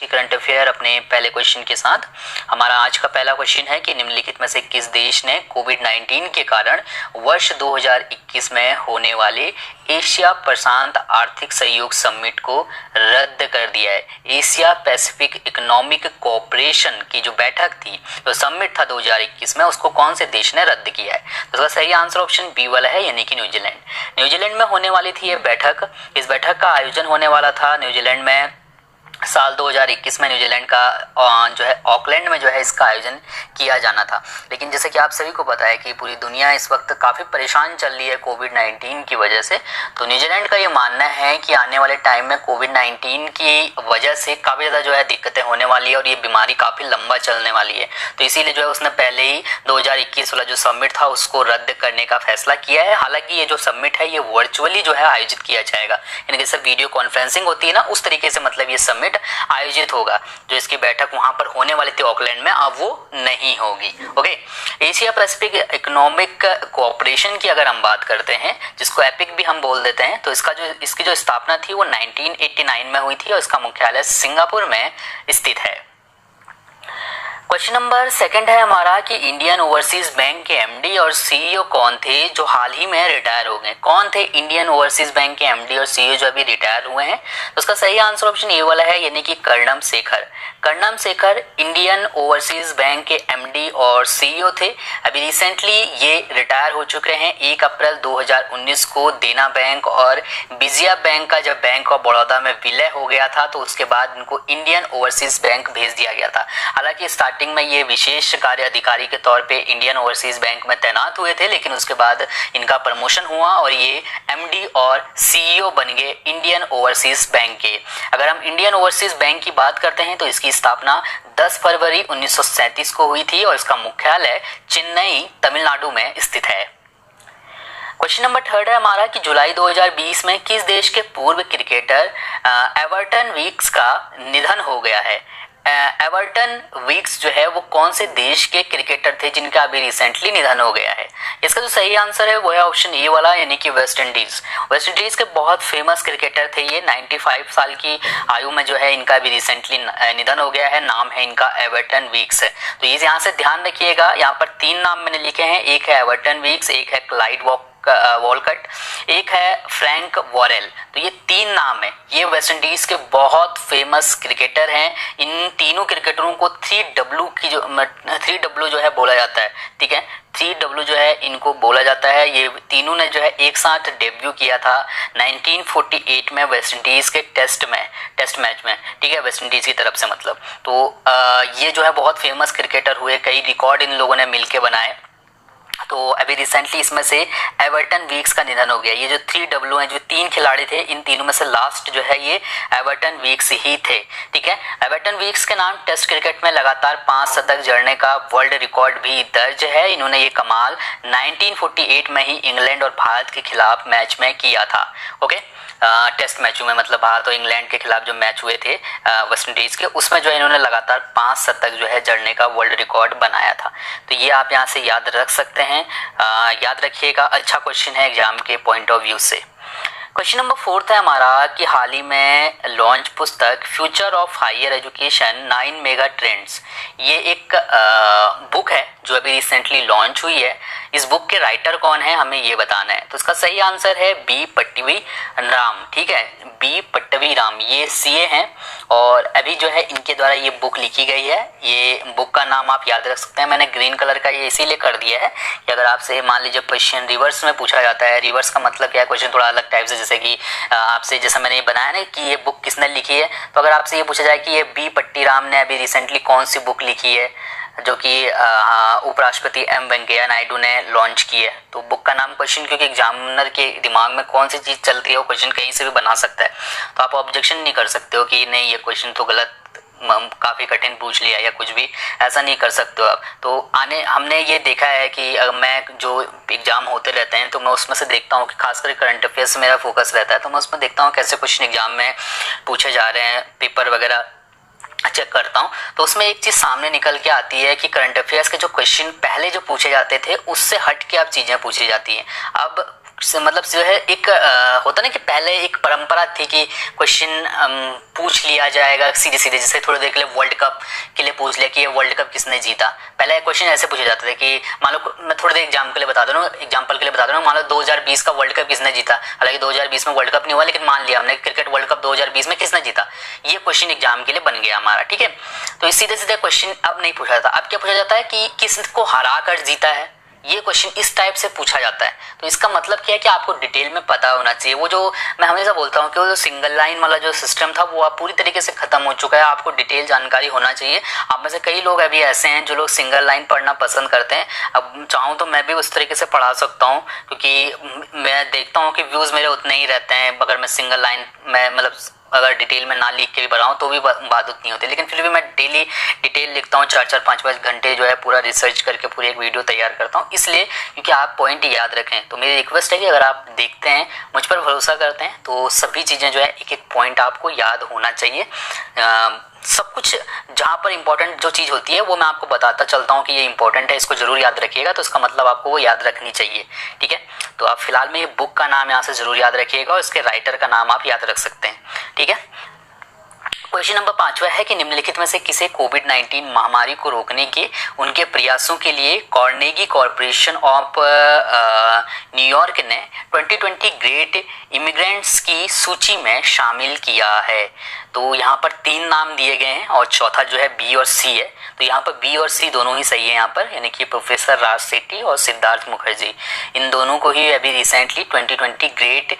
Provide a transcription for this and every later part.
Current affair अपने पहले question के साथ। हमारा आज का पहला क्वेश्चन है कि निम्नलिखित में से किस देश ने कोविड-19 के कारण वर्ष 2021 में होने वाले एशिया प्रशांत आर्थिक सहयोग समिट को रद्द कर दिया है। एशिया पैसिफिक इकोनॉमिक कोऑपरेशन की जो बैठक थी, जो समिट था 2021 में, उसको कौन से देश ने रद्द किया है? तो इसका सही आंसर ऑप्शन बी वाला है, यानी कि न्यूजीलैंड। न्यूजीलैंड में होने वाली थी ये बैठक। इस बैठक का आयोजन होने वाला था न्यूजीलैंड में साल 2021 में। न्यूजीलैंड का जो है ऑकलैंड में जो है इसका आयोजन किया जाना था। लेकिन जैसे कि आप सभी को पता है कि पूरी दुनिया इस वक्त काफ़ी परेशान चल रही है कोविड-19 की वजह से। तो न्यूजीलैंड का ये मानना है कि आने वाले टाइम में कोविड-19 की वजह से काफ़ी ज़्यादा जो है दिक्कतें होने वाली है और ये बीमारी काफ़ी लंबा चलने वाली है। तो इसीलिए जो है उसने पहले ही 2021 वाला जो समिट था उसको रद्द करने का फैसला किया है। हालांकि ये जो समिट है ये वर्चुअली जो है आयोजित किया जाएगा, यानी कि जैसे वीडियो कॉन्फ्रेंसिंग होती है ना, उस तरीके से मतलब ये समिट आयोजित होगा। जो इसकी बैठक वहां पर होने वाली थी ऑकलैंड में, अब वो नहीं होगी। Okay, Asia Pacific economic cooperation की अगर हम बात करते हैं, जिसको एपिक भी हम बोल देते हैं, तो इसकी जो स्थापना थी वो 1989 में हुई थी और इसका मुख्यालय सिंगापुर में स्थित है। क्वेश्चन नंबर सेकंड है हमारा कि इंडियन ओवरसीज बैंक के एमडी और सीईओ कौन थे जो हाल ही में रिटायर हो गए? कौन थे इंडियन ओवरसीज बैंक के एमडी और सीईओ जो अभी रिटायर हुए हैं? तो उसका सही आंसर ऑप्शन ए वाला है, यानी कि Karnam Shekhar. Karnam Shekhar Indian overseas bank के एमडी और सीईओ थे। अभी रिसेंटली ये रिटायर हो चुके हैं। 1 अप्रैल 2019 को देना बैंक और विजया बैंक का जब बैंक ऑफ बड़ौदा में विलय हो गया था, तो उसके बाद इनको इंडियन ओवरसीज बैंक भेज दिया गया था। हालांकि स्टार्टिंग में ये विशेष कार्य अधिकारी के तौर पे इंडियन ओवरसीज बैंक में तैनात हुए थे, लेकिन उसके बाद इनका प्रमोशन हुआ और ये एमडी और सीईओ बन गए इंडियन ओवरसीज बैंक के। अगर हम इंडियन ओवरसीज बैंक की बात करते हैं तो इसकी स्थापना 10 फरवरी 1937 को हुई थी और इसका मुख्यालय चेन्नई, तमिलनाडु में स्थित है। क्वेश्चन नंबर थर्ड है हमारा कि जुलाई 2020 में किस देश के पूर्व क्रिकेटर एवर्टन वीक्स का निधन हो गया है? एवर्टन वीक्स जो है वो कौन से देश के क्रिकेटर थे जिनका अभी रिसेंटली निधन हो गया है? इसका जो सही आंसर है वो है ऑप्शन ए वाला, यानी कि वेस्ट इंडीज। वेस्ट इंडीज के बहुत फेमस क्रिकेटर थे ये। 95 साल की आयु में जो है इनका अभी रिसेंटली निधन हो गया है। नाम है इनका एवर्टन वीक्स। तो ये यहाँ से ध्यान रखिएगा, यहाँ पर 3 नाम मैंने लिखे हैं। एक है एवर्टन वीक्स, एक है क्लाइड वॉलकट, एक है फ्रैंक वॉरेल। तो ये 3 नाम है। ये वेस्ट इंडीज के बहुत फेमस क्रिकेटर हैं। इन तीनों क्रिकेटरों को 3W जो है बोला जाता है। ठीक है, 3W जो है इनको बोला जाता है। ये तीनों ने जो है एक साथ डेब्यू किया था 1948 में वेस्ट इंडीज के टेस्ट मैच में। ठीक है, वेस्ट इंडीज की तरफ से मतलब। तो ये जो है बहुत फेमस क्रिकेटर हुए। कई रिकॉर्ड इन लोगों ने मिलके बनाए। तो अभी रिसेंटली इसमें से एवर्टन वीक्स का निधन हो गया। ये जो 3W हैं, जो 3 खिलाड़ी थे, इन तीनों में से लास्ट जो है ये एवर्टन वीक्स ही थे। ठीक है, एवर्टन वीक्स के नाम टेस्ट क्रिकेट में लगातार 5 शतक जड़ने का वर्ल्ड रिकॉर्ड भी दर्ज है। इन्होंने ये कमाल 1948 में ही इंग्लैंड और भारत के खिलाफ मैच में किया था। ओके, टेस्ट मैचों में मतलब भारत और इंग्लैंड के खिलाफ जो मैच हुए थे वेस्ट इंडीज के, उसमें जो है इन्होंने लगातार 5 शतक जो है जड़ने का वर्ल्ड रिकॉर्ड बनाया था। तो ये आप यहाँ से याद रख सकते हैं। याद रखिएगा, अच्छा क्वेश्चन है एग्जाम के पॉइंट ऑफ व्यू से। क्वेश्चन नंबर 4 है हमारा कि हाल ही में लॉन्च पुस्तक future of higher education 9 mega trends, ये एक बुक है जो अभी रिसेंटली लॉन्च हुई है। इस बुक के राइटर कौन है हमें ये बताना है। तो इसका सही आंसर है बी पट्टवी राम। ठीक है, बी पट्टवी राम, ये सीए हैं और अभी जो है इनके द्वारा ये बुक लिखी गई है। ये बुक का नाम आप याद रख सकते हैं। मैंने ग्रीन कलर का ये इसीलिए कर दिया है कि अगर आपसे मान लीजिए क्वेश्चन रिवर्स में पूछा जाता है, रिवर्स का मतलब क्या है, क्वेश्चन थोड़ा अलग टाइप से, जैसे कि आपसे जैसा मैंने ये बनाया ना कि ये बुक किसने लिखी है, तो अगर आपसे ये पूछा जाए कि ये बी पट्टी राम ने अभी रिसेंटली कौन सी बुक लिखी है जो कि उपराष्ट्रपति एम वेंकैया नायडू ने लॉन्च की है, तो बुक का नाम क्वेश्चन, क्योंकि एग्जामिनर के दिमाग में कौन सी चीज़ चलती है वो क्वेश्चन कहीं से भी बना सकता है। तो आप ऑब्जेक्शन नहीं कर सकते हो कि नहीं ये क्वेश्चन तो गलत, काफ़ी कठिन पूछ लिया या कुछ भी, ऐसा नहीं कर सकते हो आप। तो हमने ये देखा है कि मैं जो एग्जाम होते रहते हैं तो मैं उसमें से देखता हूँ कि खासकर करंट अफेयर्स से मेरा फोकस रहता है, तो मैं उसमें देखता हूँ कैसे क्वेश्चन एग्जाम में पूछे जा रहे हैं, पेपर वगैरह चेक करता हूँ। तो उसमें एक चीज़ सामने निकल के आती है कि करंट अफेयर्स के जो क्वेश्चन पहले जो पूछे जाते थे उससे हट के अब चीज़ें पूछी जाती हैं। अब मतलब जो है एक होता ना कि पहले एक परंपरा थी कि क्वेश्चन पूछ लिया जाएगा सीधे सीधे, जैसे थोड़ी देर के लिए वर्ल्ड कप के लिए पूछ लिया कि ये वर्ल्ड कप किसने जीता। पहले क्वेश्चन ऐसे पूछे जाते थे कि मान लो, मैं थोड़ी देर एग्जाम्पल के लिए बता दे रहा हूँ, मान लो 2020 का वर्ल्ड कप किसने जीता। हालांकि 2020 में वर्ल्ड कप नहीं हुआ, लेकिन मान लिया हमने क्रिकेट वर्ल्ड कप 2020 में किसने जीता, ये क्वेश्चन एग्जाम के लिए बन गया हमारा। ठीक है, तो इस सीधे सीधे क्वेश्चन अब नहीं पूछा जाता। अब क्या पूछा जाता है कि किसको हरा कर जीता है, ये क्वेश्चन इस टाइप से पूछा जाता है। तो इसका मतलब क्या है कि आपको डिटेल में पता होना चाहिए। वो जो मैं हमेशा बोलता हूँ कि वो जो सिंगल लाइन वाला जो सिस्टम था वो अब पूरी तरीके से खत्म हो चुका है। आपको डिटेल जानकारी होना चाहिए। आप में से कई लोग अभी ऐसे हैं जो लोग सिंगल लाइन पढ़ना पसंद करते हैं। अब चाहूँ तो मैं भी उस तरीके से पढ़ा सकता हूँ, क्योंकि मैं देखता हूँ कि व्यूज मेरे उतने ही रहते हैं अगर मैं सिंगल लाइन में मतलब अगर डिटेल में ना लिख के भी बनाऊं तो भी बात उतनी होती है। लेकिन फिर भी मैं डेली डिटेल लिखता हूँ, 4-4 5-5 घंटे जो है पूरा रिसर्च करके पूरी एक वीडियो तैयार करता हूँ, इसलिए क्योंकि आप पॉइंट याद रखें। तो मेरी रिक्वेस्ट है कि अगर आप देखते हैं, मुझ पर भरोसा करते हैं, तो सभी चीज़ें जो है एक एक पॉइंट आपको याद होना चाहिए। सब कुछ जहाँ पर इंपॉर्टेंट जो चीज़ होती है वो मैं आपको बताता चलता हूँ कि ये इंपॉर्टेंट है, इसको जरूर याद रखिएगा, तो इसका मतलब आपको वो याद रखनी चाहिए। ठीक है, तो आप फिलहाल में ये बुक का नाम यहाँ से जरूर याद रखिएगा और इसके राइटर का नाम आप याद रख सकते हैं। ठीक है, क्वेश्चन नंबर 5 है कि निम्नलिखित में से किसे कोविड-19 महामारी को रोकने के उनके प्रयासों के लिए कार्नेगी कॉर्पोरेशन ऑफ न्यूयॉर्क ने 2020 ग्रेट इमिग्रेंट्स की सूची में शामिल किया है। तो यहाँ पर 3 नाम दिए गए हैं और चौथा जो है बी और सी है। तो यहाँ पर बी और सी दोनों ही सही है यहाँ पर, यानी कि प्रोफेसर राज सेठी और सिद्धार्थ मुखर्जी, इन दोनों को ही अभी रिसेंटली 2020 ग्रेट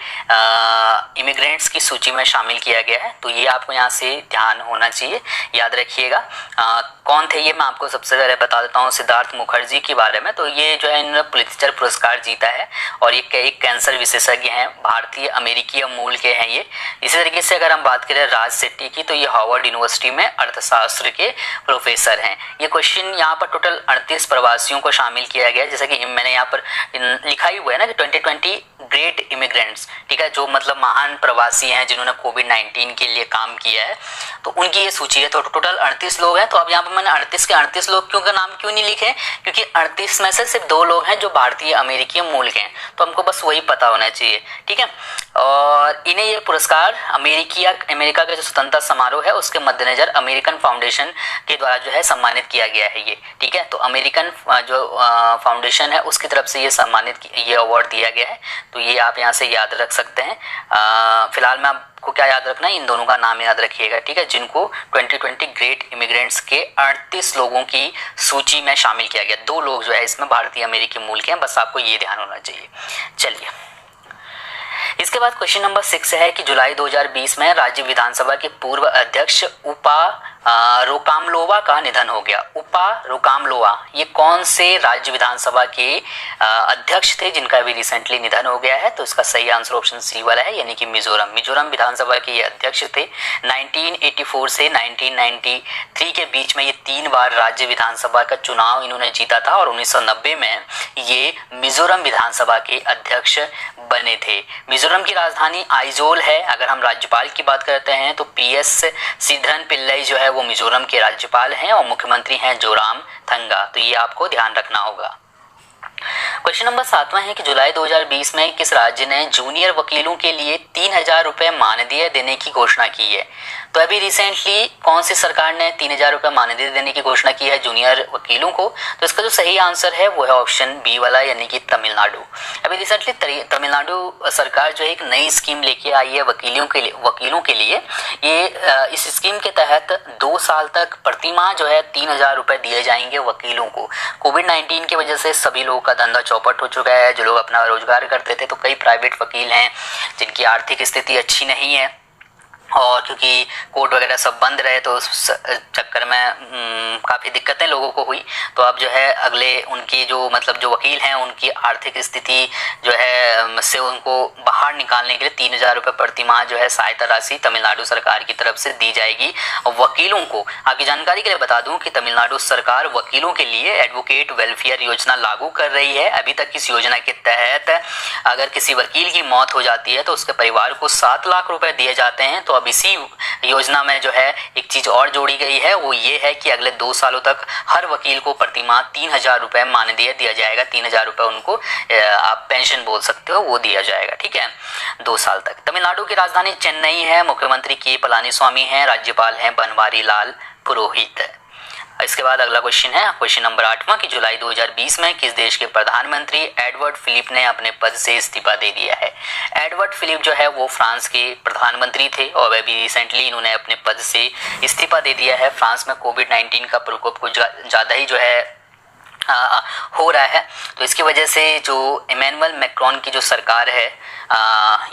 इमिग्रेंट्स की सूची में शामिल किया गया है। तो ये आपको यहाँ से ध्यान होना चाहिए, याद रखिएगा। कौन थे ये मैं आपको सबसे पहले बता देता हूँ सिद्धार्थ मुखर्जी के बारे में। तो ये जो है इन्होंने पुलित्जर पुरस्कार जीता है और ये कई कैंसर विशेषज्ञ हैं, भारतीय अमेरिकी मूल के हैं ये। इसी तरीके से अगर हम बात करें राज सेठी की, तो ये हार्वर्ड यूनिवर्सिटी में अर्थशास्त्र के प्रोफेसर हैं। ये क्वेश्चन यहाँ पर टोटल 38 प्रवासियों को शामिल किया गया है, जैसा कि मैंने यहाँ पर लिखा ही हुआ है ना कि 2020 ग्रेट इमिग्रेंट्स, ठीक है, जो मतलब महान प्रवासी हैं जिन्होंने कोविड-19 के लिए काम किया है, तो उनकी ये सूची है। तो टोटल 38 लोग हैं। तो अब यहाँ पर मैंने 38 के 38 लोग क्यों का नाम क्यों नहीं लिखे, क्योंकि 38 में से सिर्फ 2 लोग हैं जो भारतीय अमेरिकी मूल के हैं, तो हमको बस वही पता होना चाहिए। ठीक है, और इन्हें ये पुरस्कार अमेरिका का जो स्वतंत्रता समारोह है उसके मद्देनजर अमेरिकन फाउंडेशन के द्वारा जो है सम्मानित किया गया है ये। ठीक है, तो अमेरिकन जो फाउंडेशन है उसकी तरफ से ये सम्मानित ये अवार्ड दिया गया है। तो ये आप यहाँ से याद रख सकते हैं। फिलहाल में आपको क्या याद रखना है, इन दोनों का नाम याद रखिएगा। ठीक है, जिनको 2020 ग्रेट इमिग्रेंट्स के 38 लोगों की सूची में शामिल किया गया। 2 लोग जो है इसमें भारतीय अमेरिकी मूल के हैं, बस आपको ये ध्यान होना चाहिए। चलिए, इसके बाद क्वेश्चन नंबर 6 है कि जुलाई 2020 में राज्य विधानसभा के पूर्व अध्यक्ष उपा रोकामलोवा का निधन हो गया। उपा रोकामलोवा ये कौन से राज्य विधानसभा के अध्यक्ष थे जिनका भी रिसेंटली निधन हो गया है? तो इसका सही आंसर ऑप्शन सी वाला है, यानी कि मिजोरम विधानसभा के ये अध्यक्ष थे। 1984 से 1993 के बीच में ये 3 बार राज्य विधानसभा का चुनाव इन्होंने जीता था और 1990 में ये मिजोरम विधानसभा के अध्यक्ष बने थे। मिजोरम की राजधानी आइजोल है। अगर हम राज्यपाल की बात करते हैं तो PS श्रीधरन पिल्लई जो है वो मिजोरम के राज्यपाल हैं और मुख्यमंत्री हैं जोरामथंगा। तो ये आपको ध्यान रखना होगा। क्वेश्चन नंबर 7वां है कि जुलाई 2020 में किस राज्य ने जूनियर वकीलों के लिए 3000 रुपए मानदेय देने की घोषणा की है? तो अभी रिसेंटली कौन सी सरकार ने 3000 रुपए मानदेय देने की घोषणा की है जूनियर वकीलों को? तो इसका जो सही आंसर है वो है ऑप्शन बी वाला, यानी कि तमिलनाडु। अभी रिसेंटली तमिलनाडु सरकार जो है एक नई स्कीम लेके आई है वकीलों के लिए। ये इस स्कीम के तहत 2 साल तक प्रतिमाह जो है 3000 रुपए दिए जाएंगे वकीलों को। कोविड-19 की वजह से सभी लोगों का धंधा चौपट हो चुका है। जो लोग अपना रोजगार करते थे, तो कई प्राइवेट वकील हैं जिनकी आर्थिक स्थिति अच्छी नहीं है और क्योंकि कोर्ट वगैरह सब बंद रहे तो उस चक्कर में काफ़ी दिक्कतें लोगों को हुई। तो अब जो है अगले उनकी जो मतलब जो वकील हैं उनकी आर्थिक स्थिति जो है से उनको बाहर निकालने के लिए 3000 रुपये प्रति माह जो है सहायता राशि तमिलनाडु सरकार की तरफ से दी जाएगी वकीलों को। आपकी जानकारी के लिए बता दूं कि तमिलनाडु सरकार वकीलों के लिए एडवोकेट वेलफेयर योजना लागू कर रही है। अभी तक इस योजना के तहत अगर किसी वकील की मौत हो जाती है तो उसके परिवार को 7 लाख रुपए दिए जाते हैं। तो अब इसी योजना में जो है एक चीज और जोड़ी गई है, वो ये है कि अगले 2 सालों तक हर वकील को प्रतिमाह 3,000 रुपए मानदेय दिया जाएगा। 3,000 रुपए उनको आप पेंशन बोल सकते हो, वो दिया जाएगा। ठीक है, 2 साल तक। तमिलनाडु की राजधानी चेन्नई है, मुख्यमंत्री के पलानीस्वामी हैं, राज्यपाल हैं बनवारी लाल पुरोहित। इसके बाद अगला क्वेश्चन है क्वेश्चन नंबर 8वां कि जुलाई 2020 में किस देश के प्रधानमंत्री एडवर्ड फिलिप ने अपने पद से इस्तीफा दे दिया है। एडवर्ड फिलिप जो है वो फ्रांस के प्रधानमंत्री थे और अभी रिसेंटली इन्होंने अपने पद से इस्तीफा दे दिया है। फ्रांस में कोविड-19 का प्रकोप कुछ ज़्यादा ही जो है हो रहा है, तो इसकी वजह से जो इमैनुअल मैक्रोन की जो सरकार है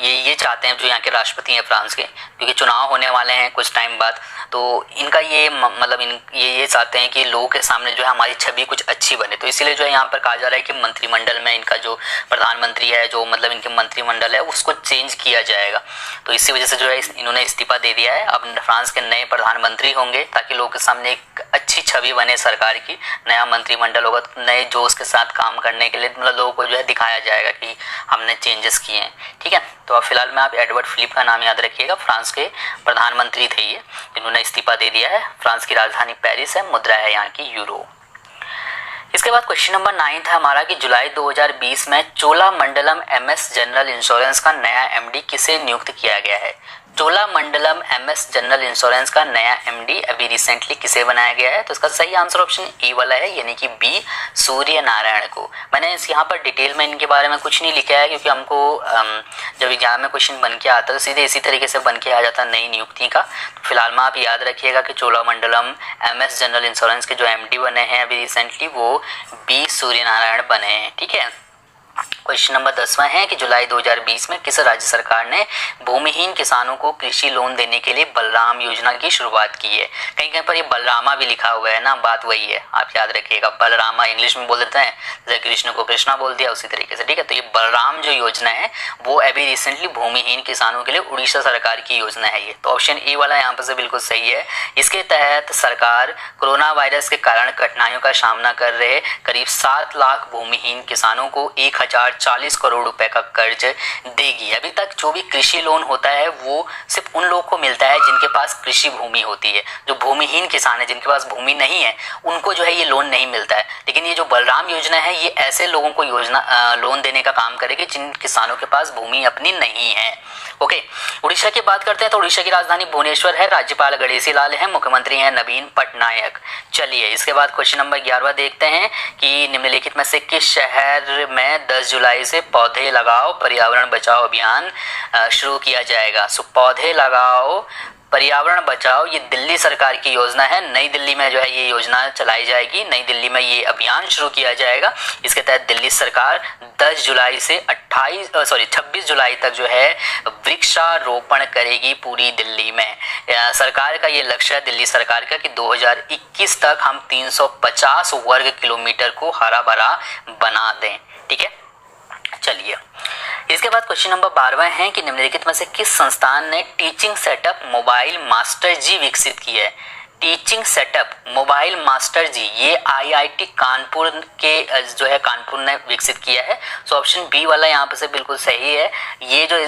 ये चाहते हैं, जो यहाँ के राष्ट्रपति हैं फ्रांस के, क्योंकि चुनाव होने वाले हैं कुछ टाइम बाद, तो इनका ये मतलब ये चाहते हैं कि लोगों के सामने जो है हमारी छवि कुछ अच्छी बने। तो इसीलिए जो है यहाँ पर कहा जा रहा है कि मंत्रिमंडल में इनका जो प्रधानमंत्री है, जो मतलब इनके मंत्रिमंडल है, उसको चेंज किया जाएगा। तो इसी वजह से जो है इन्होंने इस्तीफा दे दिया है। अब फ्रांस के नए प्रधानमंत्री होंगे ताकि लोगों के सामने एक अच्छी छवि बने सरकार की। नया मंत्रिमंडल होगा तो नए जोश के साथ काम करने के लिए मतलब लोगों को जो है दिखाया जाएगा कि हमने चेंजेस किए हैं। ठीक है, तो अब फिलहाल में आप एडवर्ड फिलिप का नाम याद रखिएगा, फ्रांस के प्रधानमंत्री थे ये, इन्होंने इस्तीफा दे दिया है। फ्रांस की राजधानी पेरिस है, मुद्रा है यहाँ की यूरो। इसके बाद क्वेश्चन नंबर 9 था हमारा कि जुलाई 2020 में चोलामंडलम एमएस जनरल इंश्योरेंस का नया एमडी किसे नियुक्त किया गया है। चोलामंडलम एमएस जनरल इंश्योरेंस का नया एमडी अभी रिसेंटली किसे बनाया गया है। तो इसका सही आंसर ऑप्शन ए वाला है, यानी कि बी सूर्य नारायण को। मैंने यहाँ पर डिटेल में इनके बारे में कुछ नहीं लिखा है, क्योंकि हमको जब एग्जाम में क्वेश्चन बन के आता है तो सीधे इसी तरीके से बन के आ जाता नई नियुक्ति का। तो फिलहाल में आप याद रखिएगा कि चोलामंडलम एमएस जनरल इंश्योरेंस के जो एमडी बने हैं अभी रिसेंटली वो बी सूर्य नारायण बने हैं। ठीक है, क्वेश्चन नंबर 10वां है कि जुलाई 2020 में किस राज्य सरकार ने भूमिहीन किसानों को कृषि लोन देने के लिए बलराम योजना की शुरुआत की है। कहीं कहीं पर ये बलरामा भी लिखा हुआ है ना, बात वही है, आप याद रखिएगा। बलरामा इंग्लिश में बोल देते हैं, जैसे कृष्ण को कृष्णा बोल दिया उसी तरीके से। ठीक है, तो ये बलराम जो योजना है वो अभी रिसेंटली भूमिहीन किसानों के लिए उड़ीसा सरकार की योजना है ये। तो ऑप्शन ए वाला यहाँ पर से बिल्कुल सही है। इसके तहत सरकार कोरोना वायरस के कारण कठिनाइयों का सामना कर रहे करीब 7 लाख भूमिहीन किसानों को 1040 करोड़ रुपए का कर्ज देगी। अभी तक जो भी कृषि लोन होता है वो सिर्फ उन लोगों को मिलता है जिनके पास कृषि भूमि होती है। जो भूमिहीन किसान है, जिनके पास भूमि नहीं है, उनको जो है ये लोन नहीं मिलता है। लेकिन ये जो बलराम योजना है ये ऐसे लोगों को लोन देने का काम करेगी जिन किसानों के पास भूमि अपनी नहीं है। ओके, उड़ीसा की बात करते हैं तो उड़ीसा की राजधानी भुवनेश्वर है, राज्यपाल गणेशी लाल है, मुख्यमंत्री हैं नवीन पटनायक। चलिए इसके बाद क्वेश्चन नंबर 11वां देखते हैं कि निम्नलिखित में से किस शहर में 10 जुलाई से पौधे लगाओ पर्यावरण बचाओ अभियान शुरू किया जाएगा। सो पौधे लगाओ पर्यावरण बचाओ ये दिल्ली सरकार की योजना है। नई दिल्ली में जो है ये योजना चलाई जाएगी, नई दिल्ली में ये अभियान शुरू किया जाएगा। इसके तहत दिल्ली सरकार 10 जुलाई से 26 जुलाई तक जो है वृक्षारोपण करेगी पूरी दिल्ली में। सरकार का ये लक्ष्य है दिल्ली सरकार का कि 2021 तक हम 350 वर्ग किलोमीटर को हरा भरा बना दें। ठीक है, चलिए इसके बाद क्वेश्चन नंबर 12वां है कि निम्नलिखित में से किस संस्थान ने टीचिंग सेटअप मोबाइल मास्टर जी विकसित की है। टीचिंग सेटअप मोबाइल मास्टर जी ये आईआईटी कानपुर के जो है कानपुर ने विकसित किया है। सो ऑप्शन बी वाला यहाँ पर से बिल्कुल सही है। ये जो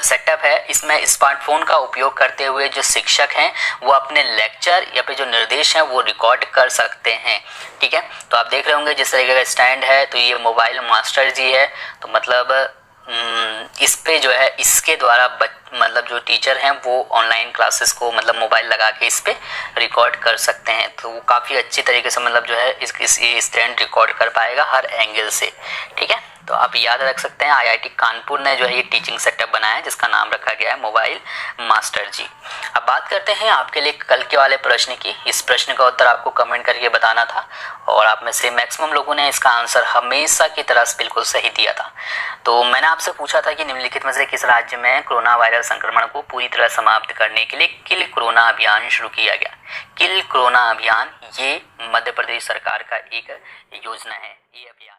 सेटअप है इसमें स्मार्टफोन का उपयोग करते हुए जो शिक्षक हैं वो अपने लेक्चर या फिर जो निर्देश हैं वो रिकॉर्ड कर सकते हैं। ठीक है, तो आप देख रहे होंगे जिस तरीके का स्टैंड है तो ये मोबाइल मास्टर जी है। तो मतलब इस पे जो है इसके द्वारा मतलब जो टीचर हैं वो ऑनलाइन क्लासेस को मतलब मोबाइल लगा के इस पे रिकॉर्ड कर सकते हैं। तो वो काफ़ी अच्छी तरीके से मतलब जो है ये स्टैंड रिकॉर्ड कर पाएगा हर एंगल से। ठीक है, तो आप याद रख सकते हैं आईआईटी कानपुर ने जो है ये टीचिंग सेटअप बनाया है जिसका नाम रखा गया है मोबाइल मास्टर जी। अब बात करते हैं आपके लिए कल के वाले प्रश्न की। इस प्रश्न का उत्तर आपको कमेंट करके बताना था और आप में से मैक्सिमम लोगों ने इसका आंसर हमेशा की तरह बिल्कुल सही दिया था। तो मैंने आपसे पूछा था कि निम्नलिखित में से किस राज्य में कोरोना वायरस संक्रमण को पूरी तरह समाप्त करने के लिए किल कोरोना अभियान शुरू किया गया। किल कोरोना अभियान ये मध्य प्रदेश सरकार का एक योजना है। ये अभियान